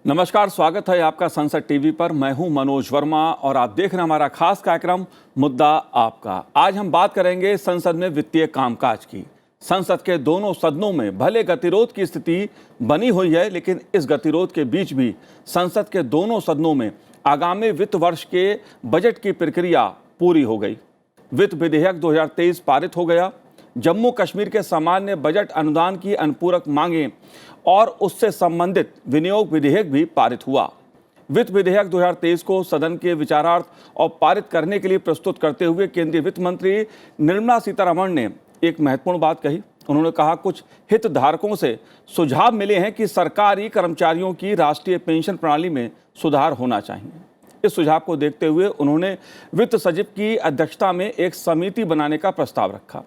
नमस्कार, स्वागत है आपका संसद टीवी पर। मैं हूं मनोज वर्मा और आप देख रहे हैं हमारा खास कार्यक्रम मुद्दा आपका। आज हम बात करेंगे संसद में वित्तीय कामकाज की। संसद के दोनों सदनों में भले गतिरोध की स्थिति बनी हुई है, लेकिन इस गतिरोध के बीच भी संसद के दोनों सदनों में आगामी वित्त वर्ष के बजट की प्रक्रिया पूरी हो गई। वित्त विधेयक 2023 पारित हो गया। जम्मू कश्मीर के सामान्य बजट अनुदान की अनुपूरक मांगें और उससे संबंधित विनियोग विधेयक भी पारित हुआ। वित्त विधेयक 2023 को सदन के विचारार्थ और पारित करने के लिए प्रस्तुत करते हुए केंद्रीय वित्त मंत्री निर्मला सीतारमण ने एक महत्वपूर्ण बात कही। उन्होंने कहा, कुछ हितधारकों से सुझाव मिले हैं कि सरकारी कर्मचारियों की राष्ट्रीय पेंशन प्रणाली में सुधार होना चाहिए। इस सुझाव को देखते हुए उन्होंने वित्त सचिव की अध्यक्षता में एक समिति बनाने का प्रस्ताव रखा।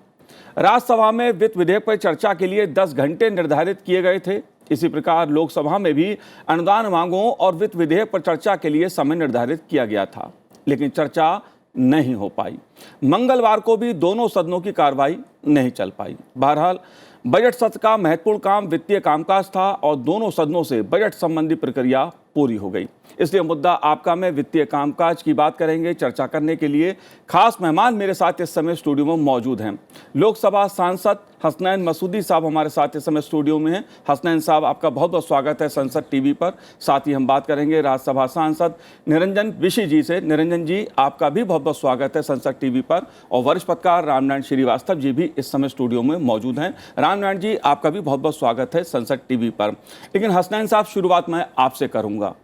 राज्यसभा में वित्त विधेयक पर चर्चा के लिए 10 घंटे निर्धारित किए गए थे। इसी प्रकार लोकसभा में भी अनुदान मांगों और वित्त विधेयक पर चर्चा के लिए समय निर्धारित किया गया था, लेकिन चर्चा नहीं हो पाई। मंगलवार को भी दोनों सदनों की कार्रवाई नहीं चल पाई। बहरहाल बजट सत्र का महत्वपूर्ण काम वित्तीय कामकाज था और दोनों सदनों से बजट संबंधी प्रक्रिया पूरी हो गई। इसलिए मुद्दा आपका में वित्तीय कामकाज की बात करेंगे। चर्चा करने के लिए खास मेहमान मेरे साथ इस समय स्टूडियो में मौजूद हैं। लोकसभा सांसद हसनैन मसूदी साहब हमारे साथ इस समय स्टूडियो में हैं। हसनैन साहब, आपका बहुत बहुत स्वागत है संसद टीवी पर। साथ ही हम बात करेंगे राज्यसभा सांसद निरंजन विशी जी से। निरंजन जी, आपका भी बहुत बहुत स्वागत है संसद टीवी पर। और वरिष्ठ पत्रकार रामनारायण श्रीवास्तव जी भी इस समय स्टूडियो में मौजूद हैं। रामनारायण जी, आपका भी बहुत बहुत स्वागत है संसद टीवी पर। लेकिन हसनैन साहब, शुरुआत मैं आपसे करूंगा।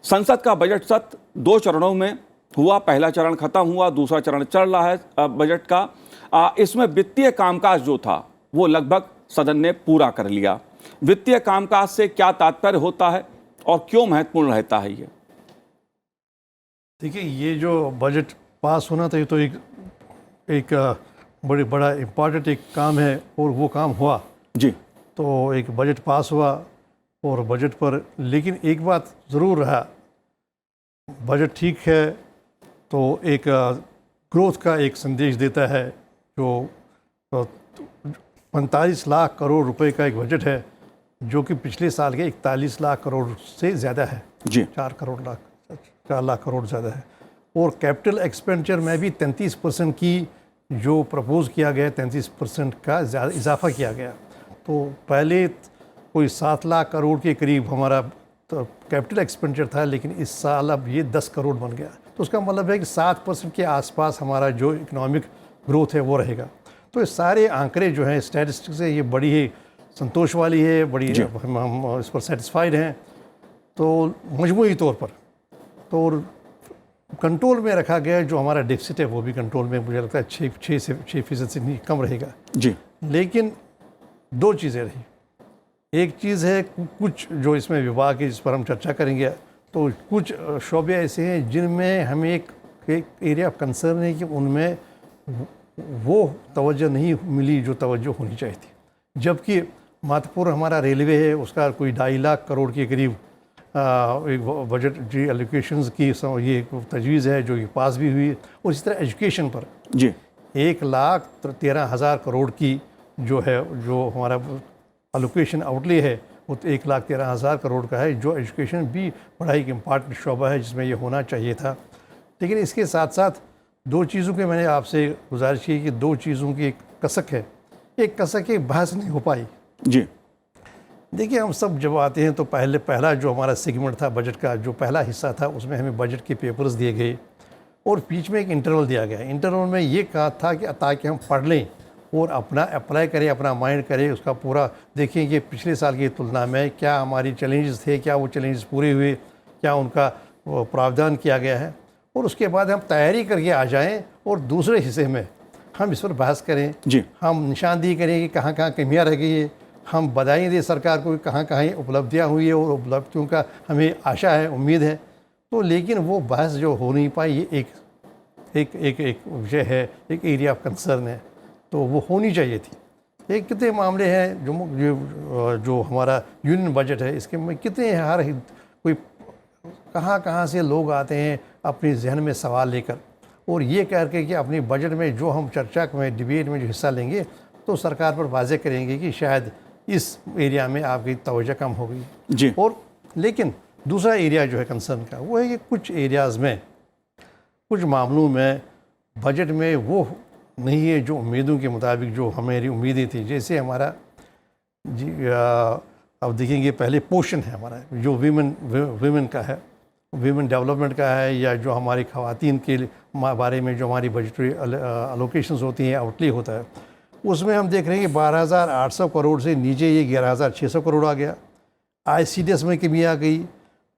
संसद का बजट सत्र 2 चरणों में हुआ। पहला चरण खत्म हुआ, दूसरा चरण चल रहा है बजट का। इसमें वित्तीय कामकाज जो था वो लगभग सदन ने पूरा कर लिया। वित्तीय कामकाज से क्या तात्पर्य होता है और क्यों महत्वपूर्ण रहता है ये? देखिए, ये जो बजट पास होना था, ये तो एक बड़ा इम्पॉर्टेंट एक काम है और वो काम हुआ जी। तो एक बजट पास हुआ और बजट पर, लेकिन एक बात ज़रूर रहा, बजट ठीक है तो एक ग्रोथ का एक संदेश देता है। जो 45 लाख करोड़ रुपए का एक बजट है, जो कि पिछले साल के 41 लाख करोड़ से ज़्यादा है जी। 4 लाख करोड़ ज़्यादा है। और कैपिटल एक्सपेंडिचर में भी 33% की जो प्रपोज किया गया, 33% का ज़्यादा इजाफा किया गया। तो पहले कोई 7 लाख करोड़ के करीब हमारा तो कैपिटल एक्सपेंडिचर था, लेकिन इस साल अब ये 10 करोड़ बन गया। तो उसका मतलब है कि 7% के आसपास हमारा जो इकोनॉमिक ग्रोथ है वो रहेगा। तो ये सारे आंकड़े जो हैं स्टैटिस्टिक्स से, ये बड़ी ही संतोष वाली है, बड़ी हम इस पर सेटिस्फाइड हैं। तो मजमूई तौर पर तो कंट्रोल में रखा गया। जो हमारा डेफिसिट है वो भी कंट्रोल में, मुझे लगता है 6% से कम रहेगा जी। लेकिन 2 चीज़ें रही। एक चीज़ है कुछ जो इसमें विभाग है, जिस पर हम चर्चा करेंगे, तो कुछ शोबे ऐसे हैं जिनमें हमें एक एरिया ऑफ कंसर्न है कि उनमें वो तवज्जो नहीं मिली जो तवज्जो होनी चाहिए थी। जबकि महत्वपूर्ण हमारा रेलवे है, उसका कोई 2.5 लाख करोड़ के करीब एक बजट जी एलोकेशंस की ये तजवीज़ है जो कि पास भी हुई। और इसी तरह एजुकेशन पर जी 1,13,000 करोड़ की जो है, जो हमारा एलोकेशन आउटले है वो 1,13,000 करोड़ का है। जो एजुकेशन भी बड़ा ही इम्पॉर्टेंट शोबा है जिसमें ये होना चाहिए था। लेकिन इसके साथ साथ 2 चीज़ों की मैंने आपसे गुजारिश की कि 2 चीज़ों की एक कसक है। एक कसक है, बहस नहीं हो पाई जी। देखिए, हम सब जब आते हैं तो पहला जो हमारा सेगमेंट था बजट का, जो पहला हिस्सा था, उसमें हमें बजट के पेपर्स दिए गए और बीच में एक इंटरवल दिया गया। इंटरवल में ये कहा था कि ताकि हम पढ़ लें और अपना अप्लाई करें, अपना माइंड करें, उसका पूरा देखें कि पिछले साल की तुलना में क्या हमारी चैलेंजेस थे, क्या वो चैलेंजेस पूरे हुए, क्या उनका प्रावधान किया गया है। और उसके बाद हम तैयारी करके आ जाएं और दूसरे हिस्से में हम इस पर बहस करें जी। हम निशानदेही करें कि कहाँ कहाँ कमियाँ रह गई है, हम बधाई दें सरकार को कि कहाँ कहाँ उपलब्धियाँ हुई है और उपलब्धियों का हमें आशा है, उम्मीद है। तो लेकिन वो बहस जो हो नहीं पाई, ये एक विषय है, एक एरिया ऑफ कंसर्न है, तो वो होनी चाहिए थी। एक कितने मामले हैं जो हमारा यूनियन बजट है, इसके में कितने हर कोई कहाँ से लोग आते हैं अपने जहन में सवाल लेकर और ये कह के कि अपने बजट में जो हम चर्चा में, डिबेट में जो हिस्सा लेंगे तो सरकार पर वाज़े करेंगे कि शायद इस एरिया में आपकी तवज्जो कम हो गई जी। और लेकिन दूसरा एरिया जो है कंसर्न का वो है कि कुछ एरियाज़ में, कुछ मामलों में बजट में वो नहीं है जो उम्मीदों के मुताबिक जो हमारी उम्मीदें थी। जैसे हमारा जी अब देखेंगे, पहले पोषण है हमारा, जो वीमेन का है, वीमेन डेवलपमेंट का है, या जो हमारी ख़वातीन के बारे में जो हमारी बजटरी अलोकेशंस होती हैं, आउटले होता है, उसमें हम देख रहे हैं कि 12,800 करोड़ से नीचे ये 11,600 करोड़ आ गया। ICDS में कमी आ गई,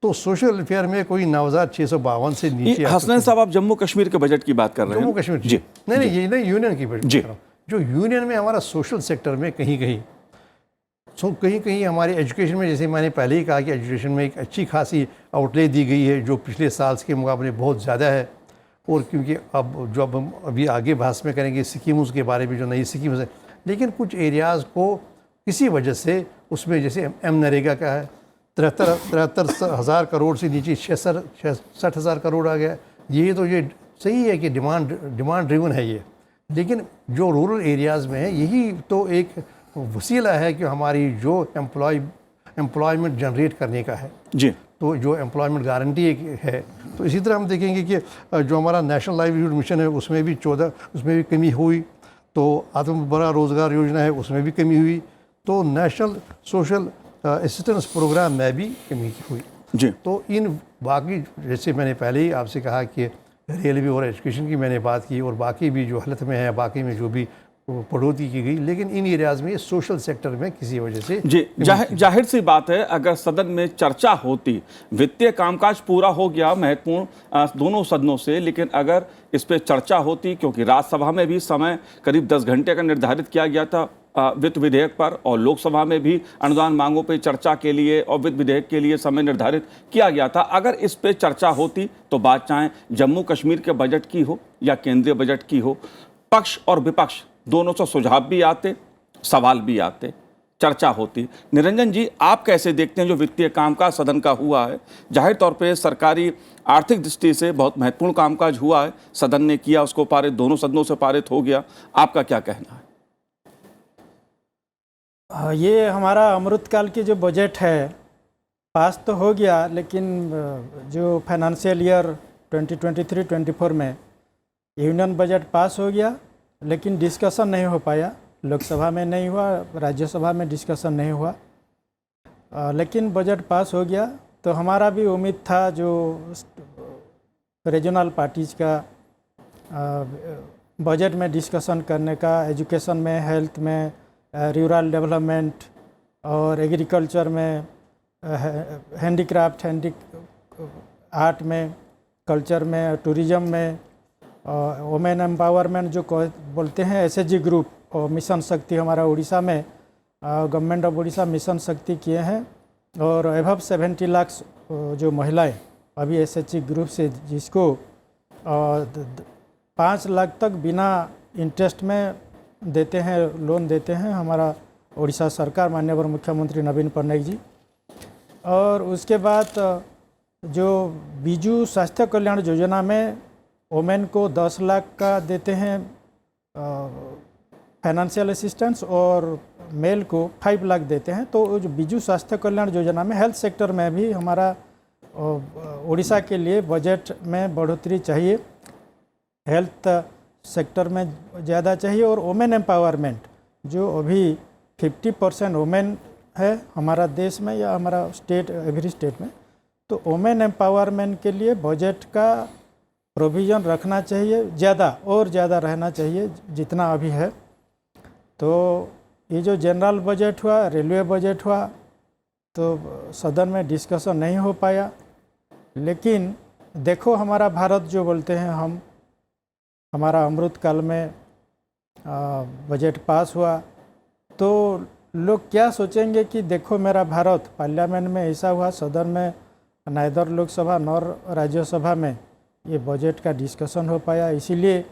तो सोशल वेलफेयर में कोई 9,652 से नीचे। हसनैन साहब, आप जम्मू कश्मीर के बजट की बात कर रहे हैं? जम्मू कश्मीर जी, नहीं, ये नहीं, यूनियन की बजट कर रहा हूँ। जो यूनियन में हमारा सोशल सेक्टर में कहीं कहीं हमारे एजुकेशन में, जैसे मैंने पहले ही कहा कि एजुकेशन में एक अच्छी खासी आउटले दी गई है, जो पिछले साल के मुकाबले बहुत ज़्यादा है। और क्योंकि अब हम अभी आगे बहस में करेंगे स्कीम्स के बारे में, जो नई स्कीम्स है, लेकिन कुछ एरियाज़ को किसी वजह से उसमें, जैसे नरेगा का है, 73,000 करोड़ से नीचे 60,000 करोड़ आ गया। ये सही है कि डिमांड ड्रिवन है ये, लेकिन जो रूरल एरियाज़ में है, यही तो एक वसीला है कि हमारी जो एम्प्लॉयमेंट जनरेट करने का है जी। तो जो एम्प्लॉयमेंट गारंटी है, तो इसी तरह हम देखेंगे कि जो हमारा नेशनल लाइवलीहुड मिशन है, उसमें भी कमी हुई। तो आत्मनिर्भर रोज़गार योजना है, उसमें भी कमी हुई। तो नेशनल सोशल असिस्टेंस प्रोग्राम में भी कमी हुई जी। तो इन बाकी, जैसे मैंने पहले ही आपसे कहा कि रेलवे और एजुकेशन की मैंने बात की, और बाकी भी जो हेल्थ में है, बाकी में जो भी बढ़ोतरी की गई, लेकिन इन एरियाज़ में सोशल सेक्टर में किसी वजह से जी। जाहिर सी बात है, अगर सदन में चर्चा होती, वित्तीय कामकाज पूरा हो गया महत्वपूर्ण दोनों सदनों से, लेकिन अगर इस पे चर्चा होती, क्योंकि राज्यसभा में भी समय करीब 10 घंटे का निर्धारित किया गया था वित्त विधेयक पर, और लोकसभा में भी अनुदान मांगों पर चर्चा के लिए और वित्त विधेयक के लिए समय निर्धारित किया गया था। अगर इस पे चर्चा होती तो बात चाहे जम्मू कश्मीर के बजट की हो या केंद्रीय बजट की हो, पक्ष और विपक्ष दोनों से सुझाव भी आते, सवाल भी आते, चर्चा होती। निरंजन जी, आप कैसे देखते हैं जो वित्तीय कामकाज सदन का हुआ है? जाहिर तौर पे सरकारी आर्थिक दृष्टि से बहुत महत्वपूर्ण कामकाज हुआ है, सदन ने किया, उसको पारित, दोनों सदनों से पारित हो गया। आपका क्या कहना है? ये हमारा अमृतकाल की जो बजट है पास तो हो गया, लेकिन जो फाइनेंशियल ईयर 2023-24 में यूनियन बजट पास हो गया, लेकिन डिस्कशन नहीं हो पाया। लोकसभा में नहीं हुआ, राज्यसभा में डिस्कशन नहीं हुआ, लेकिन बजट पास हो गया। तो हमारा भी उम्मीद था जो रीजनल पार्टीज़ का बजट में डिस्कशन करने का, एजुकेशन में, हेल्थ में, रूरल डेवलपमेंट और एग्रीकल्चर में, हैंडीक्राफ्ट, आर्ट में, कल्चर में, टूरिज़म में, वुमेन एम्पावरमेंट जो बोलते हैं, SHG ग्रुप, और मिशन शक्ति हमारा उड़ीसा में गवर्नमेंट ऑफ उड़ीसा मिशन शक्ति किए हैं, और अबव 70 लाख जो महिलाएं अभी SHG ग्रुप से, जिसको 5 लाख तक बिना इंटरेस्ट में देते हैं, लोन देते हैं हमारा उड़ीसा सरकार, माननीय मुख्यमंत्री नवीन पटनायक जी। और उसके बाद जो बीजू स्वास्थ्य कल्याण योजना में वोमेन को 10 लाख का देते हैं फाइनेंशियल असिस्टेंस, और मेल को 5 लाख देते हैं। तो जो बीजू स्वास्थ्य कल्याण योजना में हेल्थ सेक्टर में भी हमारा उड़ीसा के लिए बजट में बढ़ोतरी चाहिए, हेल्थ सेक्टर में ज़्यादा चाहिए। और वुमेन एम्पावरमेंट जो अभी 50% वुमेन है हमारा देश में या हमारा स्टेट, एवरी स्टेट में, तो वुमेन एम्पावरमेंट के लिए बजट का प्रोविज़न रखना चाहिए, ज़्यादा और ज़्यादा रहना चाहिए जितना अभी है। तो ये जो जनरल बजट हुआ, रेलवे बजट हुआ, तो सदन में डिस्कशन नहीं हो पाया। लेकिन देखो हमारा भारत जो बोलते हैं हम, हमारा अमृतकाल में बजट पास हुआ, तो लोग क्या सोचेंगे कि देखो मेरा भारत, पार्लियामेंट में ऐसा हुआ, सदन में नाइदर लोकसभा नॉर राज्यसभा में ये बजट का डिस्कशन हो पाया। इसीलिए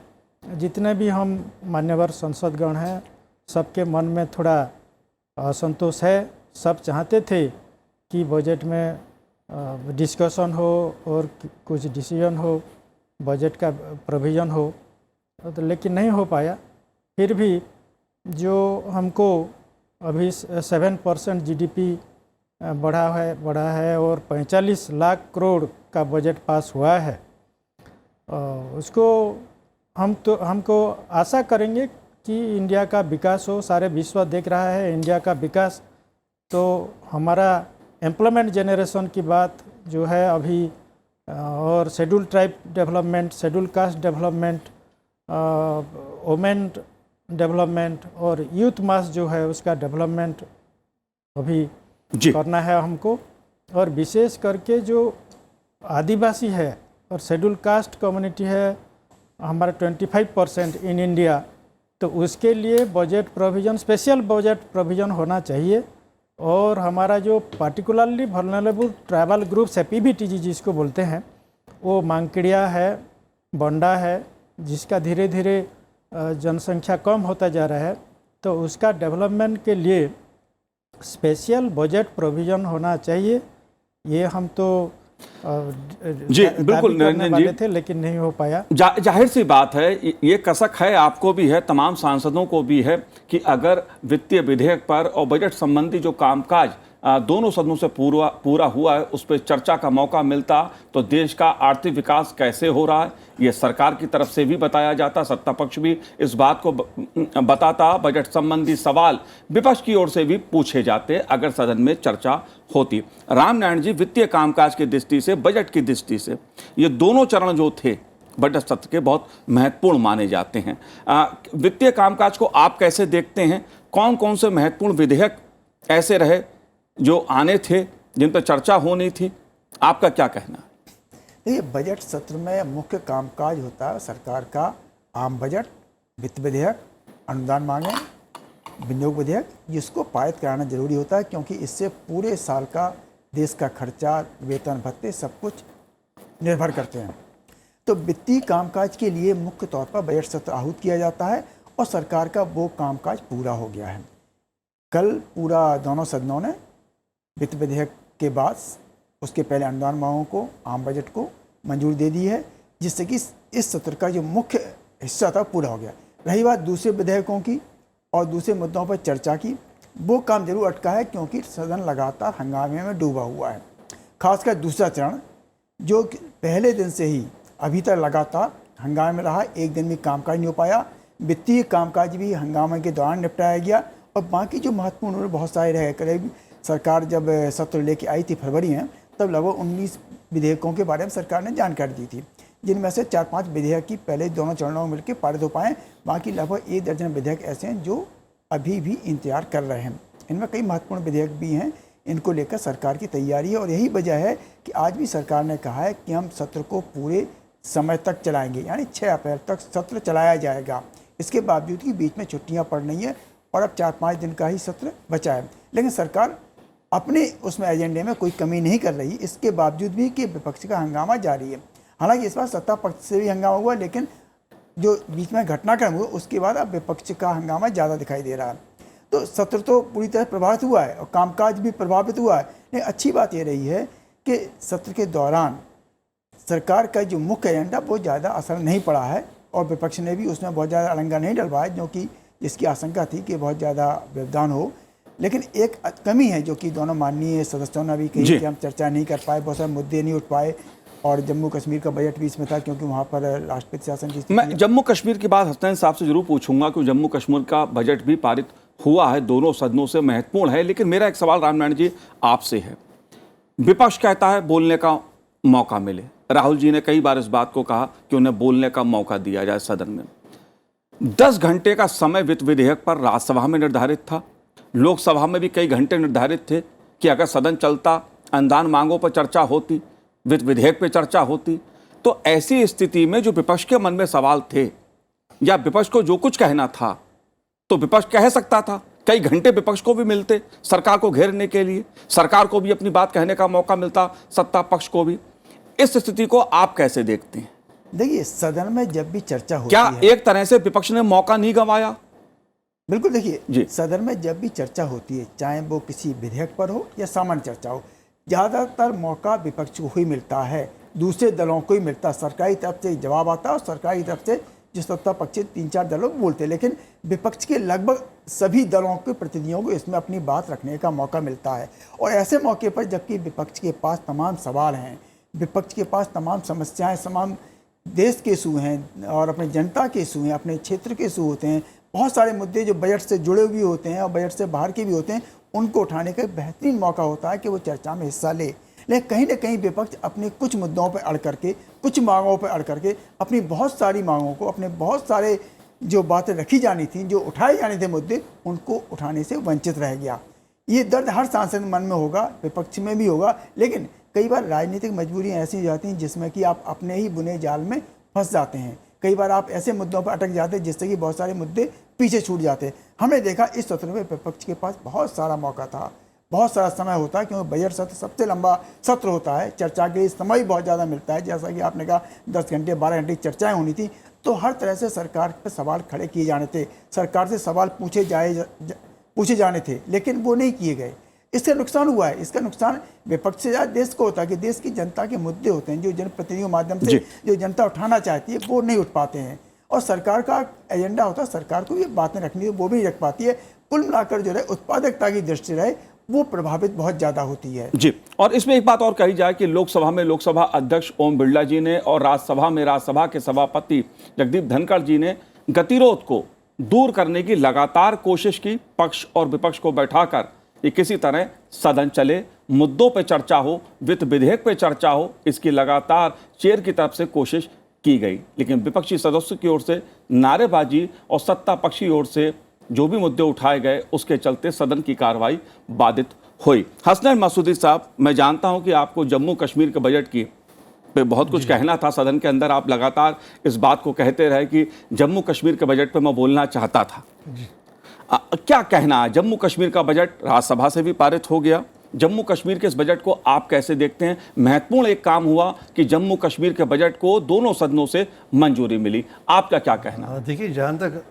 जितने भी हम मान्यवर संसदगण हैं, सबके मन में थोड़ा असंतोष है। सब चाहते थे कि बजट में डिस्कशन हो और कुछ डिसीजन हो, बजट का प्रोविज़न हो, तो लेकिन नहीं हो पाया। फिर भी जो हमको अभी 7% GDP बढ़ा है और 45 लाख करोड़ का बजट पास हुआ है। उसको हमको आशा करेंगे कि इंडिया का विकास हो। सारे विश्व देख रहा है इंडिया का विकास। तो हमारा एम्प्लॉयमेंट जनरेशन की बात जो है अभी, और schedule tribe development, schedule caste development, women development और यूथ मास जो है उसका डेवलपमेंट अभी करना है हमको। और विशेष करके जो आदिवासी है और शेड्यूल कास्ट कम्युनिटी है हमारा 25% इन इंडिया, तो उसके लिए budget provision, special budget provision होना चाहिए। और हमारा जो पार्टिकुलरली वल्नरेबल ट्राइबल ग्रुप्स है, पीबीटीजी जिसको बोलते हैं, वो मांगकिड़िया है, बंडा है, जिसका धीरे धीरे जनसंख्या कम होता जा रहा है। तो उसका डेवलपमेंट के लिए स्पेशल बजट प्रोविज़न होना चाहिए। ये हम तो जी बिल्कुल निरंजन जी थे, लेकिन नहीं हो पाया। जाहिर सी बात है, ये कसक है, आपको भी है, तमाम सांसदों को भी है कि अगर वित्तीय विधेयक पर और बजट संबंधी जो कामकाज दोनों सदनों से पूरा हुआ है उस पर चर्चा का मौका मिलता तो देश का आर्थिक विकास कैसे हो रहा है ये सरकार की तरफ से भी बताया जाता, सत्ता पक्ष भी इस बात को बताता, बजट संबंधी सवाल विपक्ष की ओर से भी पूछे जाते अगर सदन में चर्चा होती। रामनारायण जी, वित्तीय कामकाज की दृष्टि से, बजट की दृष्टि से ये दोनों चरण जो थे बजट सत्र के बहुत महत्वपूर्ण माने जाते हैं। वित्तीय कामकाज को आप कैसे देखते हैं? कौन कौन से महत्वपूर्ण विधेयक ऐसे रहे जो आने थे, जिन पर चर्चा होनी थी? आपका क्या कहना है? देखिए, बजट सत्र में मुख्य कामकाज होता है सरकार का आम बजट, वित्त विधेयक, अनुदान मांगे, विनियोग विधेयक, जिसको पारित कराना जरूरी होता है क्योंकि इससे पूरे साल का देश का खर्चा, वेतन भत्ते सब कुछ निर्भर करते हैं। तो वित्तीय कामकाज के लिए मुख्य तौर पर बजट सत्र आहूत किया जाता है और सरकार का वो कामकाज पूरा हो गया है। कल पूरा दोनों सदनों ने वित्त विधेयक के बाद उसके पहले अनुदान मांगों को, आम बजट को मंजूरी दे दी है, जिससे कि इस सत्र का जो मुख्य हिस्सा था पूरा हो गया। रही बात दूसरे विधेयकों की और दूसरे मुद्दों पर चर्चा की, वो काम जरूर अटका है क्योंकि सदन लगातार हंगामे में डूबा हुआ है। खासकर दूसरा चरण जो पहले दिन से ही अभी तक लगातार हंगामे में रहा, एक दिन भी कामकाज नहीं हो पाया। वित्तीय कामकाज भी हंगामे के दौरान निपटाया गया और बाकी जो महत्वपूर्ण बहुत सारे रहे। करीब सरकार जब सत्र लेके आई थी फरवरी में, तब लगभग 19 विधेयकों के बारे में सरकार ने जानकारी दी थी, जिनमें से 4-5 विधेयक की पहले दोनों चरणों में मिलकर पारित हो पाए। बाकी लगभग 1 दर्जन विधेयक ऐसे हैं जो अभी भी इंतजार कर रहे हैं। इनमें कई महत्वपूर्ण विधेयक भी हैं, इनको लेकर सरकार की तैयारी है और यही वजह है कि आज भी सरकार ने कहा है कि हम सत्र को पूरे समय तक चलाएंगे, यानी 6 अप्रैल तक सत्र चलाया जाएगा। इसके बावजूद कि बीच में छुट्टियां पड़ रही हैं और अब 4-5 दिन का ही सत्र बचा है, लेकिन सरकार अपने उसमें एजेंडे में कोई कमी नहीं कर रही, इसके बावजूद भी कि विपक्ष का हंगामा जारी है। हालांकि इस बार सत्ता पक्ष से भी हंगामा हुआ, लेकिन जो बीच में घटनाक्रम हुआ उसके बाद अब विपक्ष का हंगामा ज़्यादा दिखाई दे रहा है। तो सत्र तो पूरी तरह प्रभावित हुआ है और कामकाज भी प्रभावित हुआ है। लेकिन अच्छी बात ये रही है कि सत्र के दौरान सरकार का जो मुख्य एजेंडा बहुत ज़्यादा असर नहीं पड़ा है और विपक्ष ने भी उसमें बहुत ज़्यादा अड़ंगा नहीं डलवाया, जो कि जिसकी आशंका थी कि बहुत ज़्यादा व्यवधान हो। लेकिन एक कमी है जो कि दोनों माननीय सदस्यों ने भी कही कि हम चर्चा नहीं कर पाए, बहुत सारे मुद्दे नहीं उठ पाए और जम्मू कश्मीर का बजट भी इसमें था क्योंकि वहाँ पर राष्ट्रपति शासन की स्थिति। मैं जम्मू कश्मीर की बात हसनैन साहब से जरूर पूछूंगा क्योंकि जम्मू कश्मीर का बजट भी पारित हुआ है, दोनों सदनों से महत्वपूर्ण है। लेकिन मेरा एक सवाल रामनारायण जी आपसे है। विपक्ष कहता है बोलने का मौका मिले, राहुल जी ने कई बार इस बात को कहा कि उन्हें बोलने का मौका दिया जाए सदन में। 10 घंटे का समय वित्त विधेयक पर राज्यसभा में निर्धारित था, लोकसभा में भी कई घंटे निर्धारित थे कि अगर सदन चलता, अनुदान मांगों पर चर्चा होती, वित्त विधेयक पर चर्चा होती। तो ऐसी स्थिति में जो विपक्ष के मन में सवाल थे या विपक्ष को जो कुछ कहना था तो विपक्ष कह सकता था, कई घंटे विपक्ष को भी मिलते सरकार को घेरने के लिए, सरकार को भी अपनी बात कहने का मौका मिलता, सत्ता पक्ष को भी। इस स्थिति को आप कैसे देखते हैं? देखिए, सदन में जब भी चर्चा होती क्या है, एक तरह से विपक्ष ने मौका नहीं गंवाया? बिल्कुल। देखिए, सदन में जब भी चर्चा होती है, चाहे वो किसी विधेयक पर हो या सामान्य चर्चा हो, ज़्यादातर मौका विपक्ष को ही मिलता है, दूसरे दलों को ही मिलता है। सरकारी तरफ से जवाब आता है और सरकारी तरफ से जो सत्ता पक्ष 3-4 दलों को बोलते हैं, लेकिन विपक्ष के लगभग सभी दलों के प्रतिनिधियों को इसमें अपनी बात रखने का मौका मिलता है। और ऐसे मौके पर जबकि विपक्ष के पास तमाम सवाल हैं, विपक्ष के पास तमाम समस्याएं, तमाम देश के इशू हैं और अपने जनता के इशू हैं, अपने क्षेत्र के इशू होते हैं, बहुत सारे मुद्दे जो बजट से जुड़े हुए होते हैं और बजट से बाहर के भी होते हैं, उनको उठाने का बेहतरीन मौका होता है कि वो चर्चा में हिस्सा ले। लेकिन कहीं ना कहीं विपक्ष अपने कुछ मुद्दों पर अड़ करके, कुछ मांगों पर अड़ करके अपनी बहुत सारी मांगों को, अपने बहुत सारे जो बातें रखी जानी थी, जो उठाए जाने थे मुद्दे, उनको उठाने से वंचित रह गया। ये दर्द हर सांसद के मन में होगा, विपक्ष में भी होगा, लेकिन कई बार राजनीतिक मजबूरियां ऐसी हो जाती हैं जिसमें कि आप अपने ही बुने जाल में फंस जाते हैं। कई बार आप ऐसे मुद्दों पर अटक जाते हैं जिससे कि बहुत सारे मुद्दे पीछे छूट जाते हैं। हमने देखा इस सत्र में विपक्ष के पास बहुत सारा मौका था, बहुत सारा समय होता है, क्योंकि बजट सत्र सबसे लंबा सत्र होता है, चर्चा के लिए समय भी बहुत ज़्यादा मिलता है। जैसा कि आपने कहा 10 घंटे 12 घंटे की चर्चाएँ होनी थी, तो हर तरह से सरकार पर सवाल खड़े किए जाने थे, सरकार से सवाल पूछे जाने थे, लेकिन वो नहीं किए गए। इससे नुकसान हुआ है। इसका नुकसान विपक्ष से ज़्यादा देश को होता है कि देश की जनता के मुद्दे होते हैं जो जनप्रतिनिधियों के माध्यम से जो जनता उठाना चाहती है वो नहीं उठ पाते हैं, और सरकार का एजेंडा होता है, सरकार को ये बातें रखनी है वो भी नहीं रख पाती है। कुल मिलाकर जो है उत्पादकता की दृष्टि रहे वो प्रभावित बहुत ज़्यादा होती है। जी, और इसमें एक बात और कही जाए कि लोकसभा में लोकसभा अध्यक्ष ओम बिरला जी ने और राज्यसभा में राज्यसभा के सभापति जगदीप धनखड़ जी ने गतिरोध को दूर करने की लगातार कोशिश की। पक्ष और विपक्ष को बैठाकर ये किसी तरह सदन चले, मुद्दों पर चर्चा हो, वित्त विधेयक पर चर्चा हो, इसकी लगातार चेयर की तरफ से कोशिश की गई। लेकिन विपक्षी सदस्यों की ओर से नारेबाजी और सत्ता पक्ष की ओर से जो भी मुद्दे उठाए गए उसके चलते सदन की कार्रवाई बाधित हुई। हसनैन मसूदी साहब, मैं जानता हूं कि आपको जम्मू कश्मीर के बजट की पे बहुत कुछ कहना था सदन के अंदर। आप लगातार इस बात को कहते रहे कि जम्मू कश्मीर के बजट पे मैं बोलना चाहता था। क्या कहना है? जम्मू कश्मीर का बजट राज्यसभा से भी पारित हो गया। जम्मू कश्मीर के इस बजट को आप कैसे देखते हैं? महत्वपूर्ण एक काम हुआ कि जम्मू कश्मीर के बजट को दोनों सदनों से मंजूरी मिली। आपका क्या कहना है? देखिए, जहाँ तक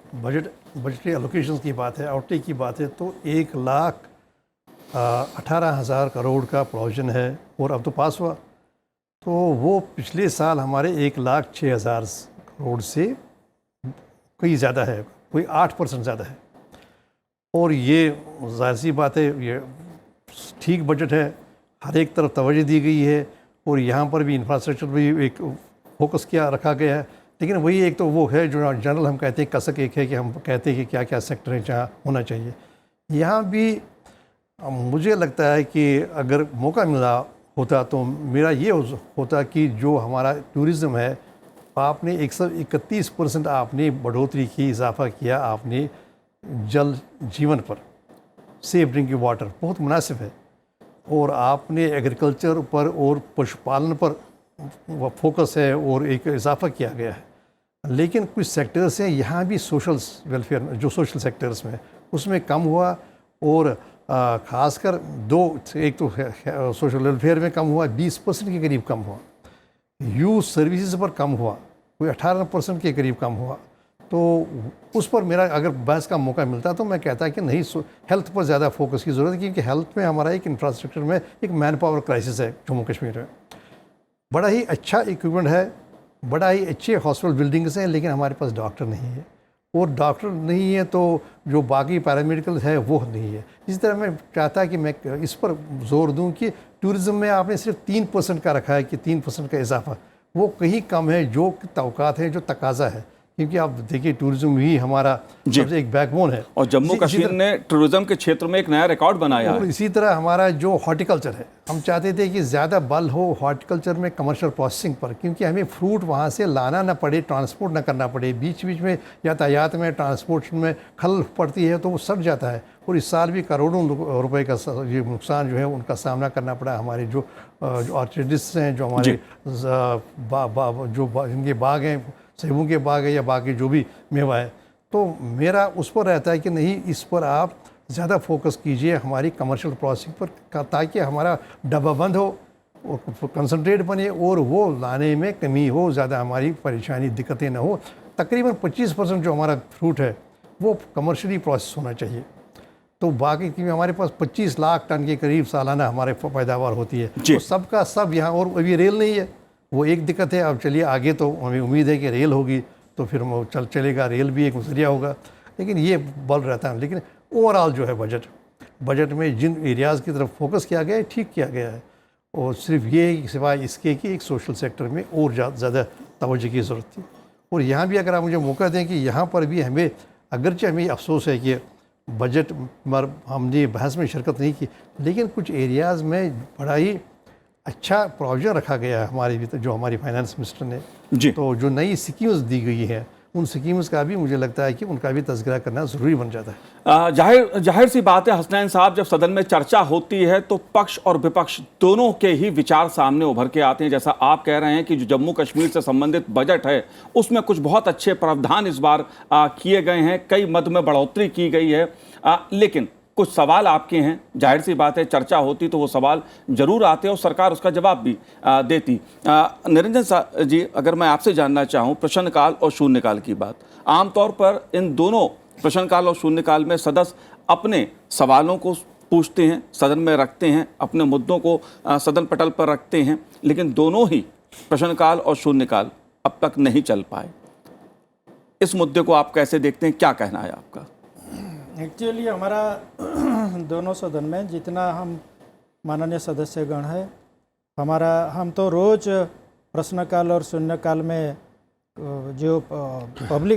बजटरी एलोकेशन की बात है, आउटटेक की बात है, तो 1,18,000 करोड़ का प्रोविजन है और अब तो पास हुआ। तो वो पिछले साल हमारे 1,06,000 करोड़ से कहीं ज़्यादा है, कोई 8% ज़्यादा है। और ये जाहिर सी बात है, ये ठीक बजट है, हर एक तरफ तवज्जो दी गई है और यहाँ पर भी इंफ्रास्ट्रक्चर भी एक फोकस किया रखा गया है। लेकिन वही एक तो वो है जो जनरल हम कहते हैं कसक, एक है कि हम कहते हैं कि क्या क्या सेक्टर है जहाँ होना चाहिए। यहाँ भी मुझे लगता है कि अगर मौका मिला होता तो मेरा ये होता कि जो हमारा टूरिज़्म है, आपने 131% आपने बढ़ोतरी की, इजाफा किया आपने जल जीवन पर, सेफ ड्रिंकिंग वाटर बहुत मुनासिब है, और आपने एग्रीकल्चर पर और पशुपालन पर फोकस है और एक इजाफा किया गया है। लेकिन कुछ सेक्टर्स हैं यहाँ भी सोशल वेलफेयर, जो सोशल सेक्टर्स में उसमें कम हुआ, और ख़ासकर एक तो सोशल वेलफेयर में कम हुआ, 20% के करीब कम हुआ, यूथ सर्विसेज पर कम हुआ, कोई 18% के करीब कम हुआ। तो उस पर मेरा अगर बहस का मौका मिलता तो मैं कहता कि नहीं, हेल्थ पर ज़्यादा फोकस की ज़रूरत है, क्योंकि हेल्थ में हमारा एक इंफ्रास्ट्रक्चर में एक मैन पावर क्राइसिस है जम्मू कश्मीर में। बड़ा ही अच्छा इक्विपमेंट है, बड़ा ही अच्छे हॉस्पिटल बिल्डिंग्स हैं, लेकिन हमारे पास डॉक्टर नहीं है, और डॉक्टर नहीं है तो जो बाकी पैरामेडिकल है वो नहीं है। इसी तरह मैं चाहता कि मैं इस पर जोर दूं कि टूरिज़्म में आपने सिर्फ 3% का रखा है कि 3% का इजाफा, वो कहीं कम है जो तवक़ात है, जो तकाजा है, क्योंकि आप देखिए टूरिज्म ही हमारा सबसे एक बैकबोन है। और जम्मू कश्मीर ने टूरिज्म के क्षेत्र में एक नया रिकॉर्ड बनाया और है। इसी तरह हमारा जो हॉर्टिकल्चर है, हम चाहते थे कि ज़्यादा बल हो हॉर्टिकल्चर में, कमर्शियल प्रोसेसिंग पर, क्योंकि हमें फ्रूट वहाँ से लाना ना पड़े, ट्रांसपोर्ट ना करना पड़े। बीच बीच में यातायात में, ट्रांसपोर्ट में खल पड़ती है तो वो सड़ जाता है, और इस साल भी करोड़ों रुपए का ये नुकसान जो है उनका सामना करना पड़ा। हमारे जो ऑर्चिड्स हैं, जो हमारे जो इनके बाग हैं, सेबों के बाग है या बाकी जो भी मेवा है, तो मेरा उस पर रहता है कि नहीं, इस पर आप ज़्यादा फोकस कीजिए हमारी कमर्शियल प्रोसेसिंग पर, ताकि हमारा डब्बा बंद हो और कंसंट्रेट बने और वो लाने में कमी हो, ज़्यादा हमारी परेशानी दिक्कतें ना हो। तकरीबन 25% जो हमारा फ्रूट है वो कमर्शियली प्रोसेस होना चाहिए। तो बाकी क्योंकि हमारे पास 25 लाख टन के करीब सालाना हमारे पैदावार होती है, तो सबका सब यहाँ, और अभी रेल नहीं है, वो एक दिक्कत है। अब चलिए आगे तो हमें उम्मीद है कि रेल होगी, तो फिर वो चलेगा, रेल भी एक जरिया होगा, लेकिन ये बल रहता है। लेकिन ओवरऑल जो है बजट में जिन एरियाज़ की तरफ फोकस किया गया है ठीक किया गया है, और सिर्फ ये है कि सिवाय इसके कि एक सोशल सेक्टर में और ज़्यादा तवज्जो की ज़रूरत थी। और यहाँ भी अगर आप मुझे मौका दें कि यहाँ पर भी हमें, अगरचे हमें अफसोस है कि बजट पर हमने बहस में शिरकत नहीं की, लेकिन कुछ एरियाज़ में बड़ा ही अच्छा प्रोविजन रखा गया है हमारे भीतर, जो हमारी फाइनेंस मिनिस्टर ने जी। तो जो नई स्कीम्स दी गई है, उन स्कीम्स का भी मुझे लगता है कि उनका भी तज़किरा करना ज़रूरी बन जाता है। जाहिर सी बात है हसनैन साहब, जब सदन में चर्चा होती है तो पक्ष और विपक्ष दोनों के ही विचार सामने उभर के आते हैं। जैसा आप कह रहे हैं कि जो जम्मू कश्मीर से संबंधित बजट है उसमें कुछ बहुत अच्छे प्रावधान इस बार किए गए हैं, कई मद में बढ़ोतरी की गई है, लेकिन कुछ सवाल आपके हैं। जाहिर सी बात है चर्चा होती तो वो सवाल जरूर आते और सरकार उसका जवाब भी देती। निरंजन जी, अगर मैं आपसे जानना चाहूँ प्रश्नकाल और शून्यकाल की बात, आमतौर पर इन दोनों प्रश्नकाल और शून्यकाल में सदस्य अपने सवालों को पूछते हैं, सदन में रखते हैं, अपने मुद्दों को सदन पटल पर रखते हैं, लेकिन दोनों ही प्रश्नकाल और शून्यकाल अब तक नहीं चल पाए। इस मुद्दे को आप कैसे देखते हैं, क्या कहना है आपका? एक्चुअली हमारा दोनों सदन में जितना हम माननीय सदस्यगण है, हम तो रोज़ प्रश्नकाल और शून्यकाल में जो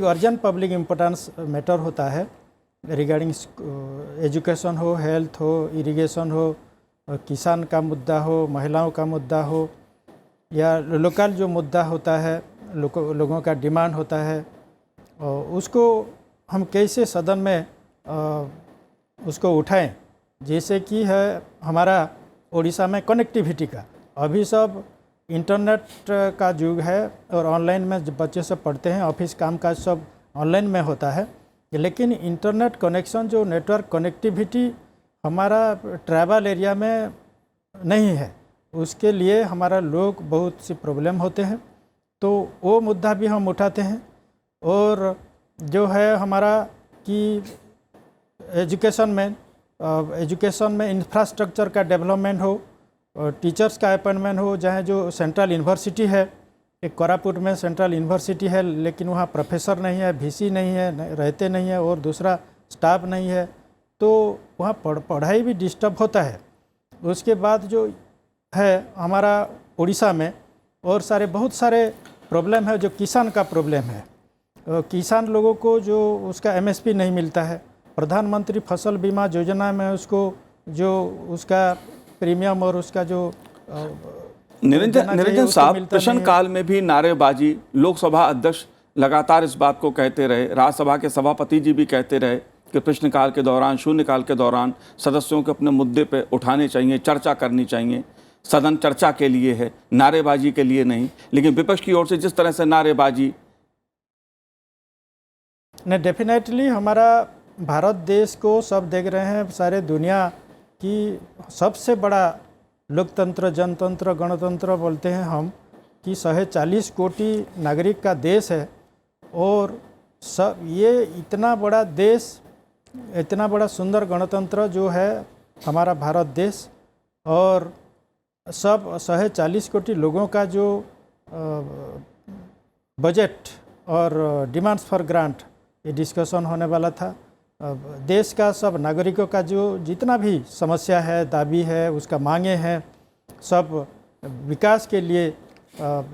अर्जेंट पब्लिक इम्पोर्टेंस मैटर होता है रिगार्डिंग एजुकेशन हो, हेल्थ हो, इरिगेशन हो, किसान का मुद्दा हो, महिलाओं का मुद्दा हो, या लोकल जो मुद्दा होता है, लोगों का डिमांड होता है, उसको हम कैसे सदन में उसको उठाएं। जैसे कि है हमारा उड़ीसा में कनेक्टिविटी का, अभी सब इंटरनेट का युग है और ऑनलाइन में बच्चे सब पढ़ते हैं, ऑफिस कामकाज सब ऑनलाइन में होता है, लेकिन इंटरनेट कनेक्शन जो नेटवर्क कनेक्टिविटी हमारा ट्राइबल एरिया में नहीं है, उसके लिए हमारा लोग बहुत सी प्रॉब्लम होते हैं, तो वो मुद्दा भी हम उठाते हैं। और जो है हमारा कि एजुकेशन में इंफ्रास्ट्रक्चर का डेवलपमेंट हो, टीचर्स का अपॉइंटमेंट हो, जहाँ जो सेंट्रल यूनिवर्सिटी है, एक कोरापुट में सेंट्रल यूनिवर्सिटी है, लेकिन वहाँ प्रोफेसर नहीं है, वीसी नहीं है, रहते नहीं है, और दूसरा स्टाफ नहीं है, तो वहाँ पढ़ाई भी डिस्टर्ब होता है। उसके बाद जो है हमारा उड़ीसा में और बहुत सारे प्रॉब्लम है, जो किसान का प्रॉब्लम है। किसान लोगों को जो उसका एमएसपी नहीं मिलता है, प्रधानमंत्री फसल बीमा योजना में उसको जो उसका प्रीमियम और उसका जो निरंजन साहब, प्रश्नकाल में भी नारेबाजी, लोकसभा अध्यक्ष लगातार इस बात को कहते रहे, राज्यसभा के सभापति जी भी कहते रहे कि प्रश्नकाल के दौरान, शून्यकाल के दौरान सदस्यों को अपने मुद्दे पे उठाने चाहिए, चर्चा करनी चाहिए, सदन चर्चा के लिए है, नारेबाजी के लिए नहीं। लेकिन विपक्ष की ओर से जिस तरह से नारेबाजी ने, डेफिनेटली हमारा भारत देश को सब देख रहे हैं, सारे दुनिया की सबसे बड़ा लोकतंत्र, जनतंत्र, गणतंत्र बोलते हैं हम, कि 140 कोटि नागरिक का देश है, और सब ये इतना बड़ा देश, इतना बड़ा सुंदर गणतंत्र जो है हमारा भारत देश, और सब 140 कोटि लोगों का जो बजट और डिमांड्स फॉर ग्रांट ये डिस्कशन होने वाला था। देश का सब नागरिकों का जो जितना भी समस्या है, दाबी है, उसका मांगे हैं, सब विकास के लिए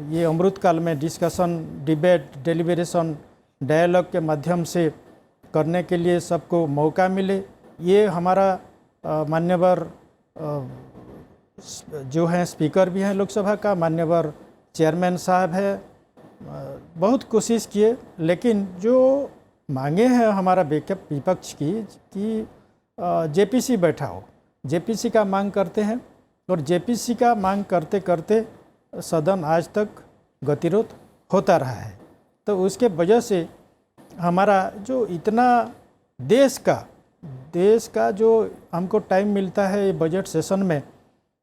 ये अमृतकाल में डिस्कशन, डिबेट, डेलिब्रेशन, डायलॉग के माध्यम से करने के लिए सबको मौका मिले। ये हमारा मान्यवर जो हैं स्पीकर भी हैं लोकसभा का, मान्यवर चेयरमैन साहब है, बहुत कोशिश किए, लेकिन जो मांगे हैं हमारा विपक्ष की कि जेपीसी बैठा हो, जेपीसी का मांग करते हैं, और जेपीसी का मांग करते करते सदन आज तक गतिरोध होता रहा है। तो उसके वजह से हमारा जो इतना देश का जो हमको टाइम मिलता है ये बजट सेशन में,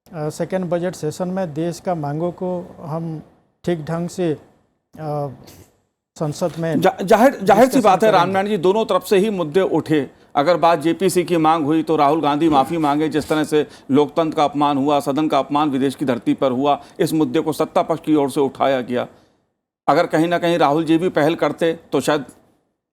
सेकेंड बजट सेशन में देश का मांगों को हम ठीक ढंग से संसद में जाहिर सी बात है रामनारायण जी, दोनों तरफ से ही मुद्दे उठे। अगर बात जेपीसी की मांग हुई तो राहुल गांधी माफ़ी मांगे, जिस तरह से लोकतंत्र का अपमान हुआ, सदन का अपमान विदेश की धरती पर हुआ, इस मुद्दे को सत्ता पक्ष की ओर से उठाया गया। अगर कहीं ना कहीं राहुल जी भी पहल करते तो शायद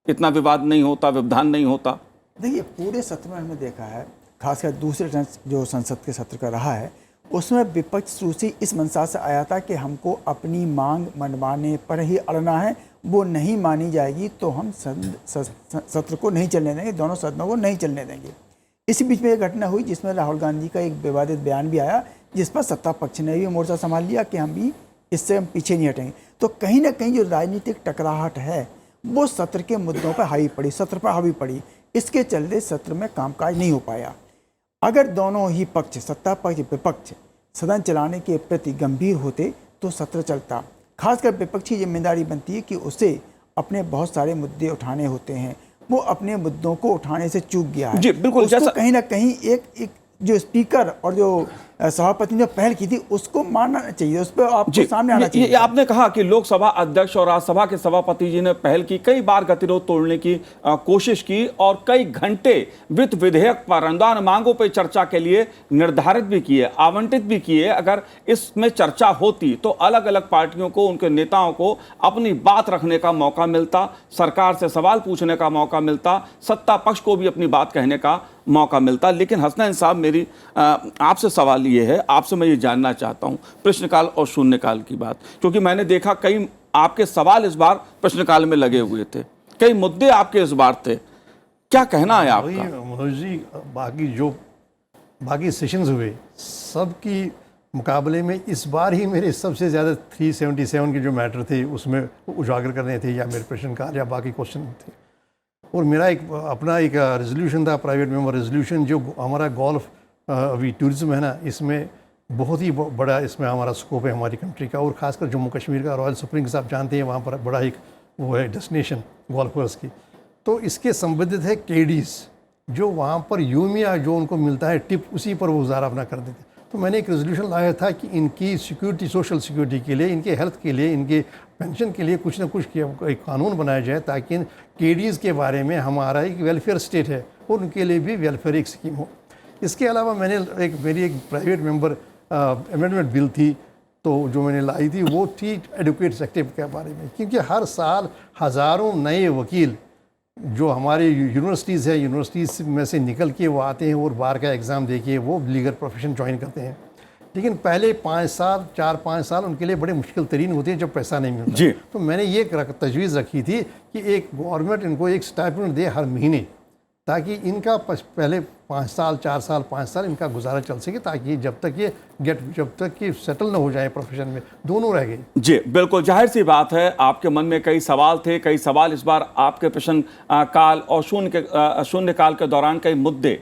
इतना विवाद नहीं होता, व्यवधान नहीं होता। देखिए, पूरे सत्र में हमने देखा है, खासकर दूसरे जो संसद के सत्र का रहा है, उसमें विपक्ष शुरू से इस मंशा से आया था कि हमको अपनी मांग मनवाने पर ही अड़ना है, वो नहीं मानी जाएगी तो हम सत्र को नहीं चलने देंगे, दोनों सदनों को नहीं चलने देंगे। इसी बीच में एक घटना हुई जिसमें राहुल गांधी का एक विवादित बयान भी आया, जिस पर सत्ता पक्ष ने भी मोर्चा संभाल लिया कि हम भी इससे हम पीछे नहीं हटेंगे। तो कहीं ना कहीं जो राजनीतिक टकराहट है वो सत्र के मुद्दों पर हावी पड़ी, सत्र पर हावी पड़ी। इसके चलते सत्र में कामकाज नहीं हो पाया। अगर दोनों ही पक्ष, सत्ता पक्ष विपक्ष, सदन चलाने के प्रति गंभीर होते तो सत्र चलता। खासकर विपक्ष की जिम्मेदारी बनती है कि उसे अपने बहुत सारे मुद्दे उठाने होते हैं, वो अपने मुद्दों को उठाने से चूक गया है। जी बिल्कुल, उसको जैसा कहीं ना कहीं एक जो स्पीकर और जो सभापति ने पहल की थी उसको मानना चाहिए, उस पर आपको सामने आना चाहिए। ये आपने कहा कि लोकसभा अध्यक्ष और राज्यसभा के सभापति जी ने पहल की, कई बार गतिरोध तोड़ने की कोशिश की और कई घंटे वित्त विधेयक पर, अनुदान मांगों पर चर्चा के लिए निर्धारित भी किए, आवंटित भी किए। अगर इसमें चर्चा होती तो अलग अलग पार्टियों को, उनके नेताओं को अपनी बात रखने का मौका मिलता, सरकार से सवाल पूछने का मौका मिलता, सत्ता पक्ष को भी अपनी बात कहने का मौका मिलता। लेकिन हसनैन साहब, मेरी आपसे सवाल ये है, आपसे मैं ये जानना चाहता हूँ प्रश्नकाल और शून्यकाल की बात, क्योंकि मैंने देखा कई आपके सवाल इस बार प्रश्नकाल में लगे हुए थे, कई मुद्दे आपके इस बार थे, क्या कहना है आपका? मनोज जी, बाकी सेशंस हुए सबकी मुकाबले में इस बार ही मेरे सबसे ज़्यादा 377 के जो मैटर थे उसमें उजागर करने थे, या मेरे प्रश्नकाल या बाकी क्वेश्चन थे। और मेरा अपना एक रेजोल्यूशन था, प्राइवेट मेंबर रेजोल्यूशन, जो हमारा गोल्फ अभी टूरिज्म है ना, इसमें बहुत ही बड़ा इसमें हमारा स्कोप है हमारी कंट्री का, और ख़ासकर जम्मू कश्मीर का रॉयल स्प्रिंग्स आप जानते हैं, वहाँ पर बड़ा एक वो है डेस्टिनेशन गोल्फर्स की। तो इसके संबंधित है केडीज, जो वहाँ पर यूमिया जो उनको मिलता है टिप, उसी पर वो गुजारा अपना कर देते। तो मैंने एक रेजोल्यूशन लाया था कि इनकी सिक्योरिटी, सोशल सिक्योरिटी के लिए, इनके हेल्थ के लिए, इनके पेंशन के लिए कुछ ना कुछ एक कानून बनाया जाए, ताकि इन केडीज़ के बारे में हमारा एक वेलफेयर स्टेट है और उनके लिए भी वेलफेयर एक स्कीम हो। इसके अलावा मैंने मेरी एक प्राइवेट मेंबर अमेंडमेंट बिल थी, तो जो मैंने लाई थी वो थी एडवोकेट एक्टिव के बारे में, क्योंकि हर साल हज़ारों नए वकील जो हमारे यूनिवर्सिटीज़ है, यूनिवर्सिटीज़ में से निकल के वो आते हैं और बार का एग्ज़ाम देके वो लीगल प्रोफेशन ज्वाइन करते हैं। लेकिन पहले 5 साल, 4-5 साल उनके लिए बड़े मुश्किल तरीन होते हैं जब पैसा नहीं मिलता जी। तो मैंने ये तजवीज़ रखी थी कि एक गवर्नमेंट इनको एक स्टाइपेंड दे हर महीने, ताकि इनका पहले 5 साल, 4 साल, 5 साल इनका गुजारा चल सके, ताकि जब तक कि सेटल ना हो जाए प्रोफेशन में, दोनों रह गए। जी बिल्कुल, जाहिर सी बात है आपके मन में कई सवाल थे, कई सवाल इस बार आपके प्रश्न काल और शून्यकाल के दौरान कई मुद्दे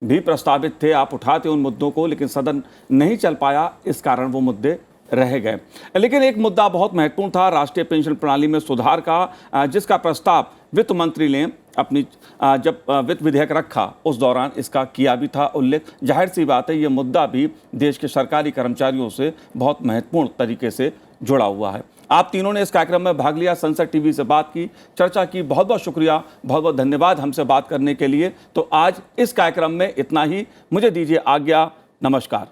भी प्रस्तावित थे, आप उठाते उन मुद्दों को, लेकिन सदन नहीं चल पाया, इस कारण वो मुद्दे रह गए। लेकिन एक मुद्दा बहुत महत्वपूर्ण था, राष्ट्रीय पेंशन प्रणाली में सुधार का, जिसका प्रस्ताव वित्त मंत्री ने अपनी जब वित्त विधेयक रखा उस दौरान इसका किया भी था उल्लेख। जाहिर सी बात है ये मुद्दा भी देश के सरकारी कर्मचारियों से बहुत महत्वपूर्ण तरीके से जुड़ा हुआ है। आप तीनों ने इस कार्यक्रम में भाग लिया, संसद टीवी से बात की, चर्चा की, बहुत बहुत शुक्रिया, बहुत बहुत धन्यवाद हमसे बात करने के लिए। तो आज इस कार्यक्रम में इतना ही, मुझे दीजिए आज्ञा, नमस्कार।